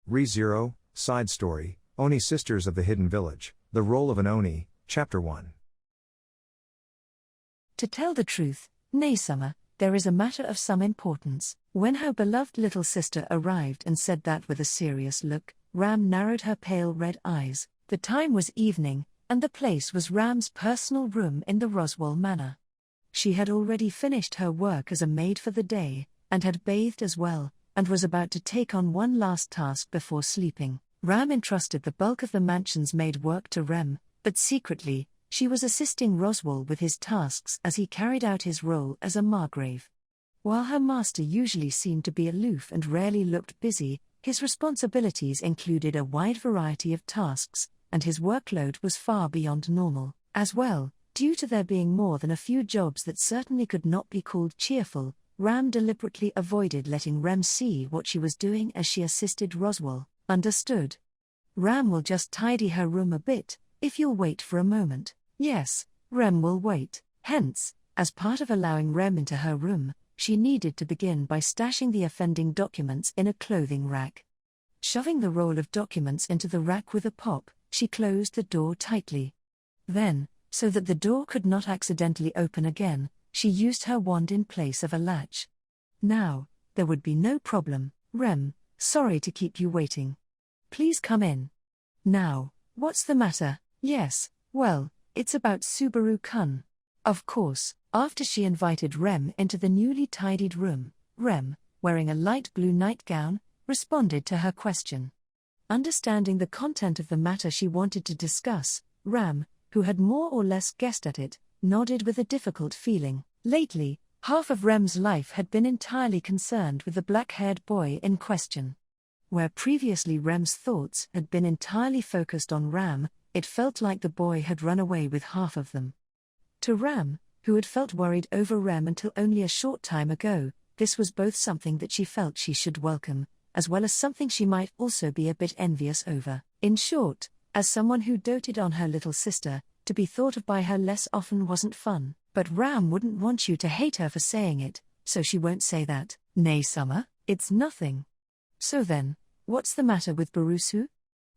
Re-Zero, Side Story, Oni Sisters of the Hidden Village, The Role of an Oni, Chapter 1. To tell the truth, Naysummer, there is a matter of some importance. When her beloved little sister arrived and said that with a serious look, Ram narrowed her pale red eyes. The time was evening, and the place was Ram's personal room in the Roswell Manor. She had already finished her work as a maid for the day, and had bathed as well, and was about to take on one last task before sleeping. Ram entrusted the bulk of the mansion's maid work to Rem, but secretly, she was assisting Roswell with his tasks as he carried out his role as a margrave. While her master usually seemed to be aloof and rarely looked busy, his responsibilities included a wide variety of tasks, and his workload was far beyond normal. As well, due to there being more than a few jobs that certainly could not be called cheerful, Ram deliberately avoided letting Rem see what she was doing as she assisted Roswell. Understood. Ram will just tidy her room a bit, if you'll wait for a moment. Yes, Rem will wait. Hence, as part of allowing Rem into her room, she needed to begin by stashing the offending documents in a clothing rack. Shoving the roll of documents into the rack with a pop, she closed the door tightly. Then, so that the door could not accidentally open again, she used her wand in place of a latch. Now, there would be no problem. Rem, sorry to keep you waiting. Please come in. Now, what's the matter? Yes, well, it's about Subaru-kun. Of course, after she invited Rem into the newly tidied room, Rem, wearing a light blue nightgown, responded to her question. Understanding the content of the matter she wanted to discuss, Ram, who had more or less guessed at it, nodded with a difficult feeling. Lately, half of Rem's life had been entirely concerned with the black-haired boy in question. Where previously Rem's thoughts had been entirely focused on Ram, it felt like the boy had run away with half of them. To Ram, who had felt worried over Rem until only a short time ago, this was both something that she felt she should welcome, as well as something she might also be a bit envious over. In short, as someone who doted on her little sister, to be thought of by her less often wasn't fun. But Ram wouldn't want you to hate her for saying it, so she won't say that. Naysummer, it's nothing. So then, what's the matter with Barusu?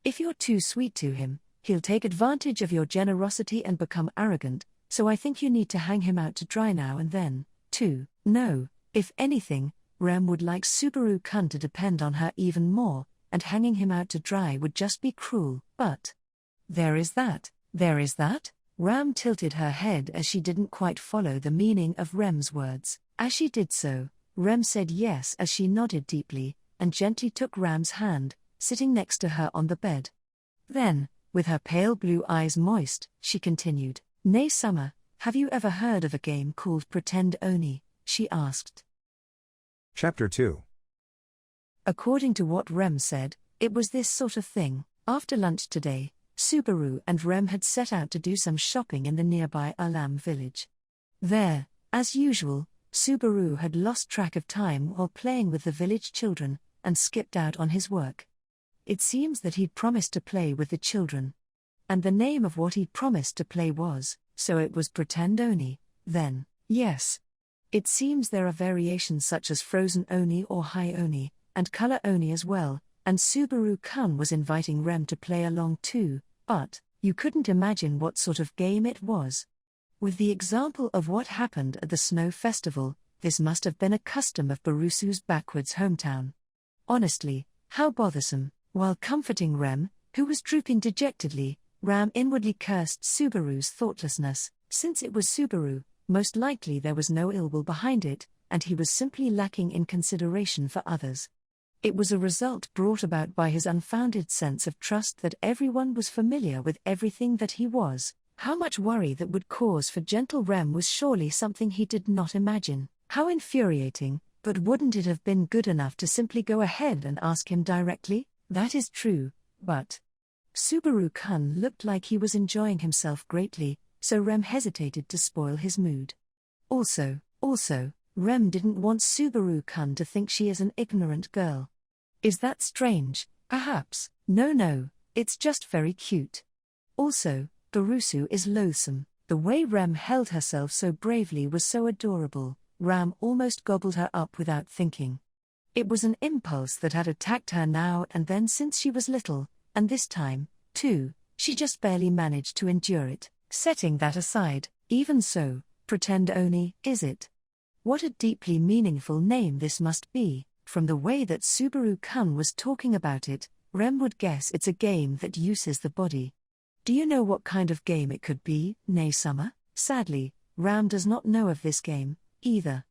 If you're too sweet to him, he'll take advantage of your generosity and become arrogant, so I think you need to hang him out to dry now and then, too. No, if anything, Rem would like Subaru-kun to depend on her even more, and hanging him out to dry would just be cruel. But there is that. Ram tilted her head as she didn't quite follow the meaning of Rem's words. As she did so, Rem said yes as she nodded deeply, and gently took Ram's hand, sitting next to her on the bed. Then, with her pale blue eyes moist, she continued, Naysummer, have you ever heard of a game called Pretend Oni? She asked. Chapter 2. According to what Rem said, it was this sort of thing. After lunch today, Subaru and Rem had set out to do some shopping in the nearby Alam village. There, as usual, Subaru had lost track of time while playing with the village children, and skipped out on his work. It seems that he'd promised to play with the children. And the name of what he'd promised to play was, so it was Pretend Oni, then, yes. It seems there are variations such as Frozen Oni or High Oni, and Color Oni as well, and Subaru-kun was inviting Rem to play along too, but you couldn't imagine what sort of game it was. With the example of what happened at the Snow Festival, this must have been a custom of Barusu's backwards hometown. Honestly, how bothersome. While comforting Rem, who was drooping dejectedly, Ram inwardly cursed Subaru's thoughtlessness. Since it was Subaru, most likely there was no ill will behind it, and he was simply lacking in consideration for others. It was a result brought about by his unfounded sense of trust that everyone was familiar with everything that he was. How much worry that would cause for gentle Rem was surely something he did not imagine. How infuriating, but wouldn't it have been good enough to simply go ahead and ask him directly? That is true, but Subaru-kun looked like he was enjoying himself greatly, so Rem hesitated to spoil his mood. Also, Rem didn't want Subaru-kun to think she is an ignorant girl. Is that strange? Perhaps. No, it's just very cute. Also, Barusu is loathsome. The way Rem held herself so bravely was so adorable, Ram almost gobbled her up without thinking. It was an impulse that had attacked her now and then since she was little, and this time, too, she just barely managed to endure it. Setting that aside, even so, pretend Oni, is it? What a deeply meaningful name this must be. From the way that Subaru-kun was talking about it, Rem would guess it's a game that uses the body. Do you know what kind of game it could be, Nei-sama? Sadly, Ram does not know of this game, either.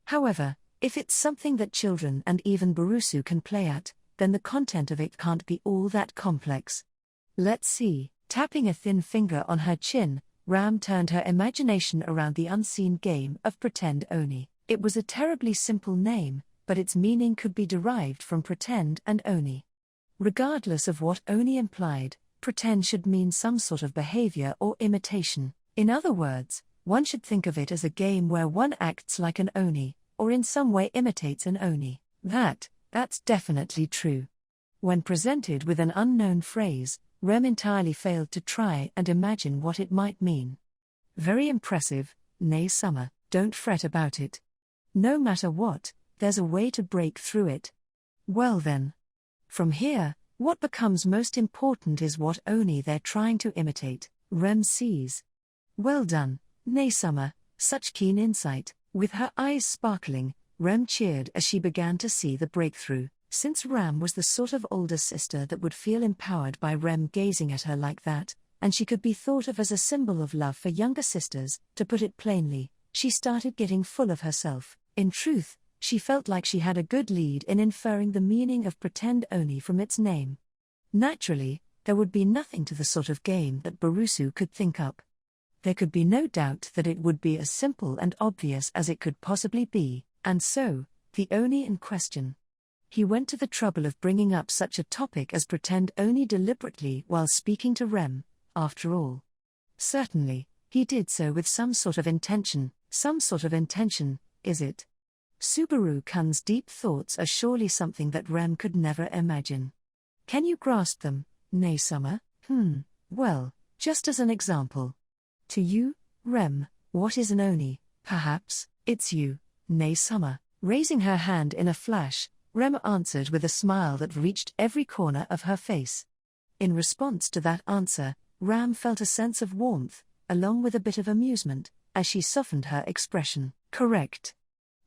However, if it's something that children and even Barusu can play at, then the content of it can't be all that complex. Let's see. Tapping a thin finger on her chin, Ram turned her imagination around the unseen game of Pretend Oni. It was a terribly simple name, but its meaning could be derived from pretend and Oni. Regardless of what Oni implied, pretend should mean some sort of behavior or imitation. In other words, one should think of it as a game where one acts like an Oni, or in some way imitates an Oni. That's definitely true. When presented with an unknown phrase, Rem entirely failed to try and imagine what it might mean. Very impressive, Nei-sama, don't fret about it. No matter what, there's a way to break through it. Well then. From here, what becomes most important is what Oni they're trying to imitate. Rem sees. Well done, Nei-sama, such keen insight. With her eyes sparkling, Rem cheered as she began to see the breakthrough. Since Ram was the sort of older sister that would feel empowered by Rem gazing at her like that, and she could be thought of as a symbol of love for younger sisters, to put it plainly, she started getting full of herself. In truth, she felt like she had a good lead in inferring the meaning of Pretend Oni from its name. Naturally, there would be nothing to the sort of game that Barusu could think up. There could be no doubt that it would be as simple and obvious as it could possibly be, and so, the Oni in question. He went to the trouble of bringing up such a topic as Pretend Oni deliberately while speaking to Rem, after all. Certainly, he did so with some sort of intention, is it? Subaru-kun's deep thoughts are surely something that Rem could never imagine. Can you grasp them, Nei-sama? Well, just as an example. To you, Rem, what is an Oni? Perhaps, it's you, Nei-sama. Raising her hand in a flash, Rem answered with a smile that reached every corner of her face. In response to that answer, Ram felt a sense of warmth, along with a bit of amusement, as she softened her expression. Correct.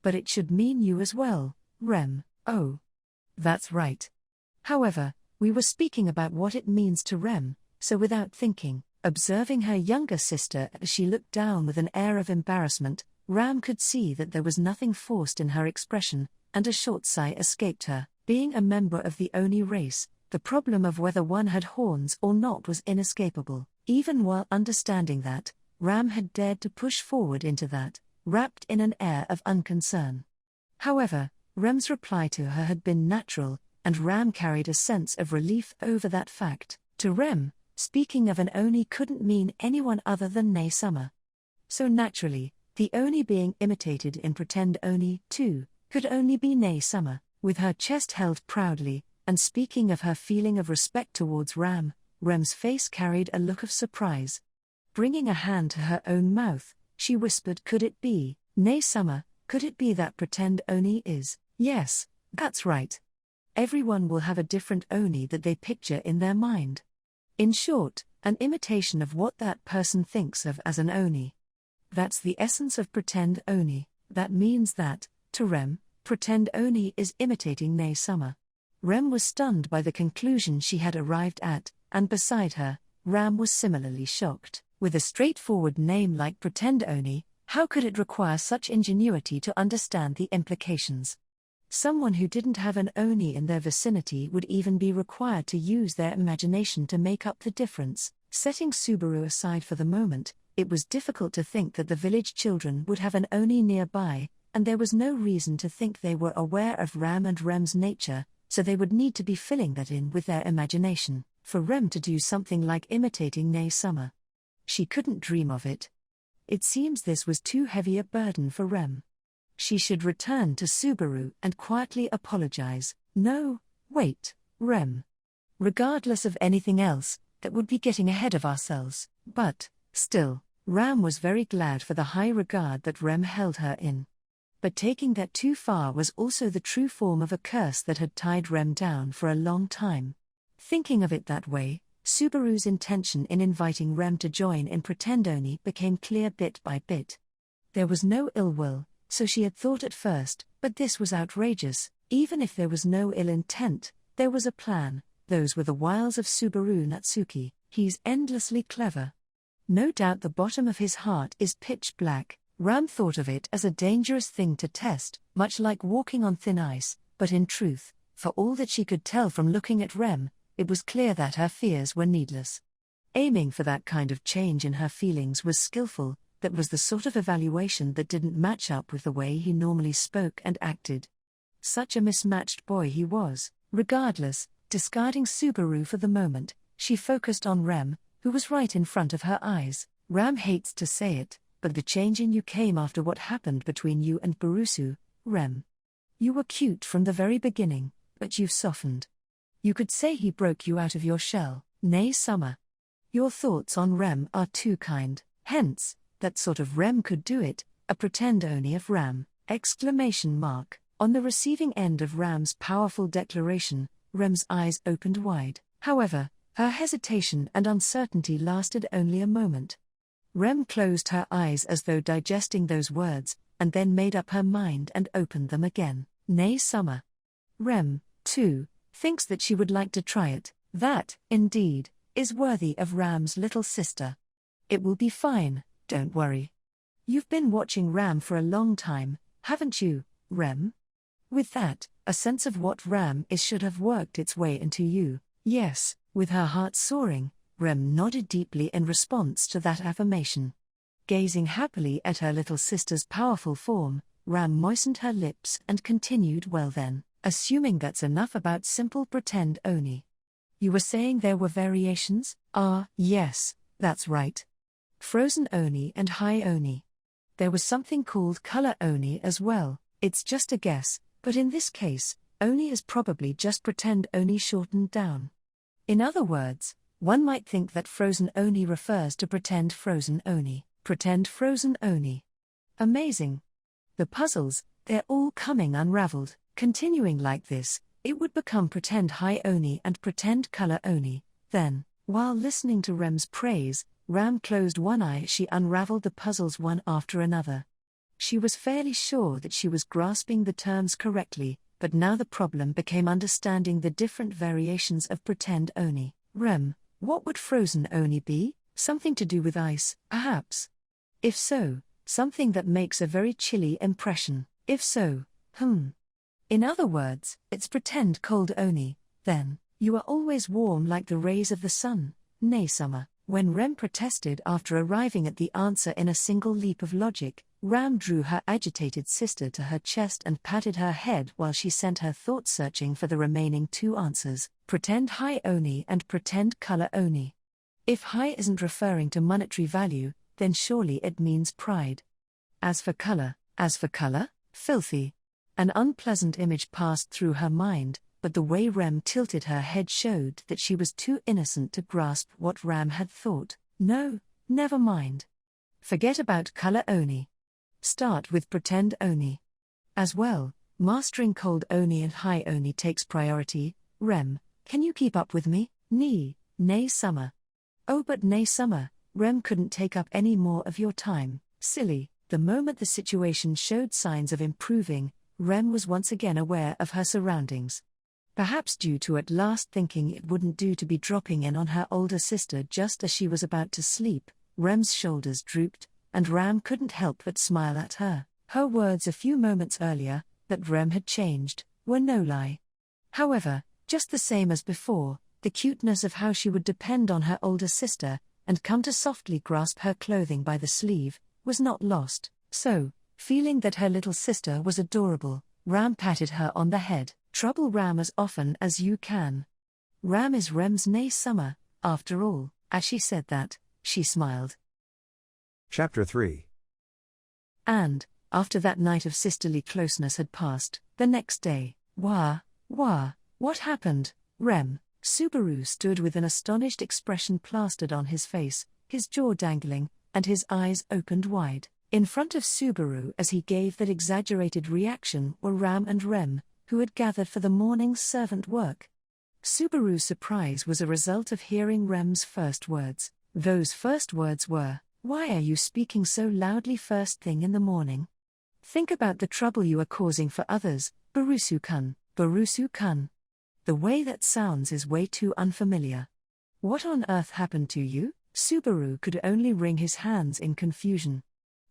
But it should mean you as well, Rem. Oh. That's right. However, we were speaking about what it means to Rem, so without thinking, observing her younger sister as she looked down with an air of embarrassment, Ram could see that there was nothing forced in her expression, and a short sigh escaped her. Being a member of the Oni race, the problem of whether one had horns or not was inescapable. Even while understanding that, Ram had dared to push forward into that, wrapped in an air of unconcern. However, Rem's reply to her had been natural, and Ram carried a sense of relief over that fact. To Rem, speaking of an Oni couldn't mean anyone other than Nei-sama. So naturally, the Oni being imitated in Pretend Oni, too, could only be Nei-sama. With her chest held proudly, and speaking of her feeling of respect towards Ram, Rem's face carried a look of surprise. Bringing a hand to her own mouth, she whispered, could it be, Nei-sama, could it be that Pretend Oni is? Yes, that's right. Everyone will have a different Oni that they picture in their mind. In short, an imitation of what that person thinks of as an Oni. That's the essence of Pretend Oni. That means that, to Rem, Pretend Oni is imitating Nei-sama. Rem was stunned by the conclusion she had arrived at, and beside her, Ram was similarly shocked. With a straightforward name like Pretend Oni, how could it require such ingenuity to understand the implications? Someone who didn't have an Oni in their vicinity would even be required to use their imagination to make up the difference. Setting Subaru aside for the moment, it was difficult to think that the village children would have an Oni nearby, and there was no reason to think they were aware of Ram and Rem's nature, so they would need to be filling that in with their imagination. For Rem to do something like imitating Nei-sama, she couldn't dream of it. It seems this was too heavy a burden for Rem. She should return to Subaru and quietly apologize. No, wait, Rem. Regardless of anything else, that would be getting ahead of ourselves. But, still, Ram was very glad for the high regard that Rem held her in. But taking that too far was also the true form of a curse that had tied Rem down for a long time. Thinking of it that way, Subaru's intention in inviting Rem to join in Pretend Oni became clear bit by bit. There was no ill will, so she had thought at first, but this was outrageous. Even if there was no ill intent, there was a plan. Those were the wiles of Subaru Natsuki. He's endlessly clever. No doubt the bottom of his heart is pitch black. Ram thought of it as a dangerous thing to test, much like walking on thin ice, but in truth, for all that she could tell from looking at Rem, it was clear that her fears were needless. Aiming for that kind of change in her feelings was skillful. That was the sort of evaluation that didn't match up with the way he normally spoke and acted. Such a mismatched boy he was. Regardless, discarding Subaru for the moment, she focused on Rem, who was right in front of her eyes. Ram hates to say it, but the change in you came after what happened between you and Barusu, Rem. You were cute from the very beginning, but you've softened. You could say he broke you out of your shell, nay summer. Your thoughts on Rem are too kind, hence, that sort of Rem could do it, a Pretend Oni of Ram, ! On the receiving end of Ram's powerful declaration, Rem's eyes opened wide. However, her hesitation and uncertainty lasted only a moment. Rem closed her eyes as though digesting those words, and then made up her mind and opened them again. Nay summer. Rem, too, thinks that she would like to try it. That, indeed, is worthy of Ram's little sister. It will be fine, don't worry. You've been watching Ram for a long time, haven't you, Rem? With that, a sense of what Ram is should have worked its way into you. Yes, with her heart soaring, Rem nodded deeply in response to that affirmation. Gazing happily at her little sister's powerful form, Ram moistened her lips and continued, well then, assuming that's enough about simple Pretend Oni. You were saying there were variations? Yes, that's right. Frozen Oni and High Oni. There was something called Color Oni as well. It's just a guess, but in this case, Oni is probably just Pretend Oni shortened down. In other words, one might think that Frozen Oni refers to Pretend Frozen Oni. Pretend Frozen Oni. Amazing. The puzzles, they're all coming unraveled. Continuing like this, it would become Pretend High Oni and Pretend Color Oni. Then, while listening to Rem's praise, Ram closed one eye as she unraveled the puzzles one after another. She was fairly sure that she was grasping the terms correctly, but now the problem became understanding the different variations of Pretend Oni. Rem, what would Frozen Oni be? Something to do with ice, perhaps? If so, something that makes a very chilly impression. If so, In other words, it's Pretend Cold Oni. Then, you are always warm like the rays of the sun, nay summer. When Rem protested after arriving at the answer in a single leap of logic, Ram drew her agitated sister to her chest and patted her head while she sent her thoughts searching for the remaining two answers, Pretend High Oni and Pretend Color Oni. If high isn't referring to monetary value, then surely it means pride. As for color, filthy. An unpleasant image passed through her mind, but the way Rem tilted her head showed that she was too innocent to grasp what Ram had thought. No, never mind. Forget about Color Oni. Start with Pretend Oni. As well, mastering Cold Oni and High Oni takes priority. Rem, can you keep up with me? Nay summer. Oh but nay summer, Rem couldn't take up any more of your time. Silly. The moment the situation showed signs of improving, Rem was once again aware of her surroundings. Perhaps due to at last thinking it wouldn't do to be dropping in on her older sister just as she was about to sleep, Rem's shoulders drooped, and Ram couldn't help but smile at her. Her words a few moments earlier, that Rem had changed, were no lie. However, just the same as before, the cuteness of how she would depend on her older sister, and come to softly grasp her clothing by the sleeve, was not lost. So, feeling that her little sister was adorable, Ram patted her on the head. Trouble Ram as often as you can. Ram is Rem's nay summer, after all. As she said that, she smiled. Chapter 3. And, after that night of sisterly closeness had passed, the next day, what happened, Rem? Subaru stood with an astonished expression plastered on his face, his jaw dangling, and his eyes opened wide. In front of Subaru as he gave that exaggerated reaction were Ram and Rem, who had gathered for the morning's servant work. Subaru's surprise was a result of hearing Rem's first words. Those first words were, "Why are you speaking so loudly first thing in the morning? Think about the trouble you are causing for others, Barusu-kun, Barusu-kun. The way that sounds is way too unfamiliar. What on earth happened to you?" Subaru could only wring his hands in confusion.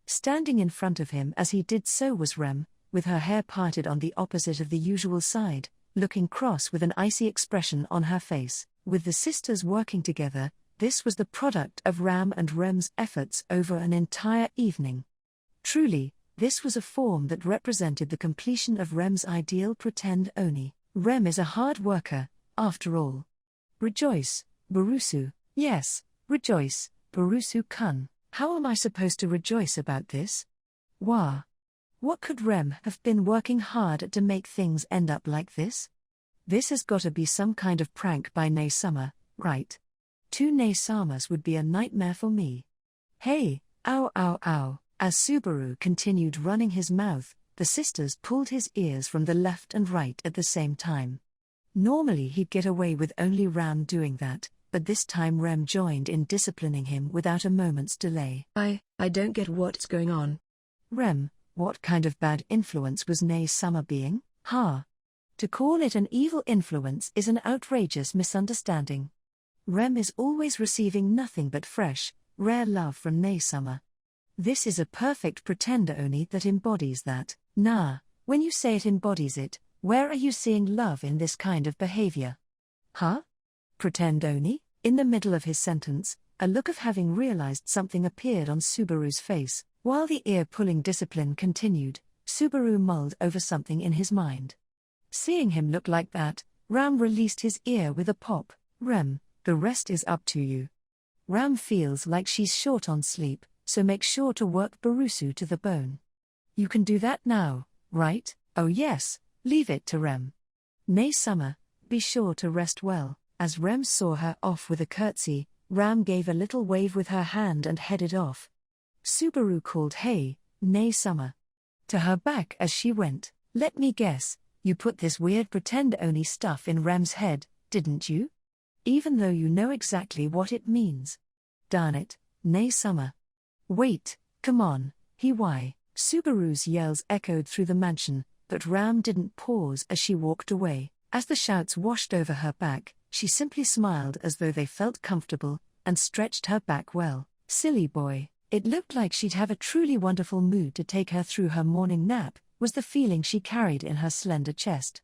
Standing in front of him as he did so was Rem, with her hair parted on the opposite of the usual side, looking cross with an icy expression on her face. With the sisters working together, this was the product of Ram and Rem's efforts over an entire evening. Truly, this was a form that represented the completion of Rem's ideal pretend Oni. Rem is a hard worker, after all. Rejoice, Barusu. Yes, rejoice, Barusu-kun. How am I supposed to rejoice about this? Wah. What could Rem have been working hard at to make things end up like this? This has gotta be some kind of prank by Ne-sama, right? 2 Ne-samas would be a nightmare for me. Hey, ow ow ow. As Subaru continued running his mouth, the sisters pulled his ears from the left and right at the same time. Normally he'd get away with only Ram doing that, but this time Rem joined in disciplining him without a moment's delay. I don't get what's going on. Rem, what kind of bad influence was Ne-sama being? To call it an evil influence is an outrageous misunderstanding. Rem is always receiving nothing but fresh, rare love from Ne-sama. This is a perfect pretender Oni that embodies that. Nah, when you say it embodies it, where are you seeing love in this kind of behavior? Pretend Oni? In the middle of his sentence, a look of having realized something appeared on Subaru's face. While the ear-pulling discipline continued, Subaru mulled over something in his mind. Seeing him look like that, Ram released his ear with a pop. Rem, the rest is up to you. Ram feels like she's short on sleep, so make sure to work Barusu to the bone. You can do that now, right? Oh yes, leave it to Rem. Ne-sama, be sure to rest well. As Rem saw her off with a curtsy, Ram gave a little wave with her hand and headed off. Subaru called "Hey, Ne-sama" to her back as she went. Let me guess, you put this weird pretend Oni stuff in Rem's head, didn't you? Even though you know exactly what it means. Darn it, Ne-sama. Wait, come on, why? Subaru's yells echoed through the mansion, but Ram didn't pause as she walked away. As the shouts washed over her back, she simply smiled as though they felt comfortable, and stretched her back well. Silly boy. It looked like she'd have a truly wonderful mood to take her through her morning nap, was the feeling she carried in her slender chest.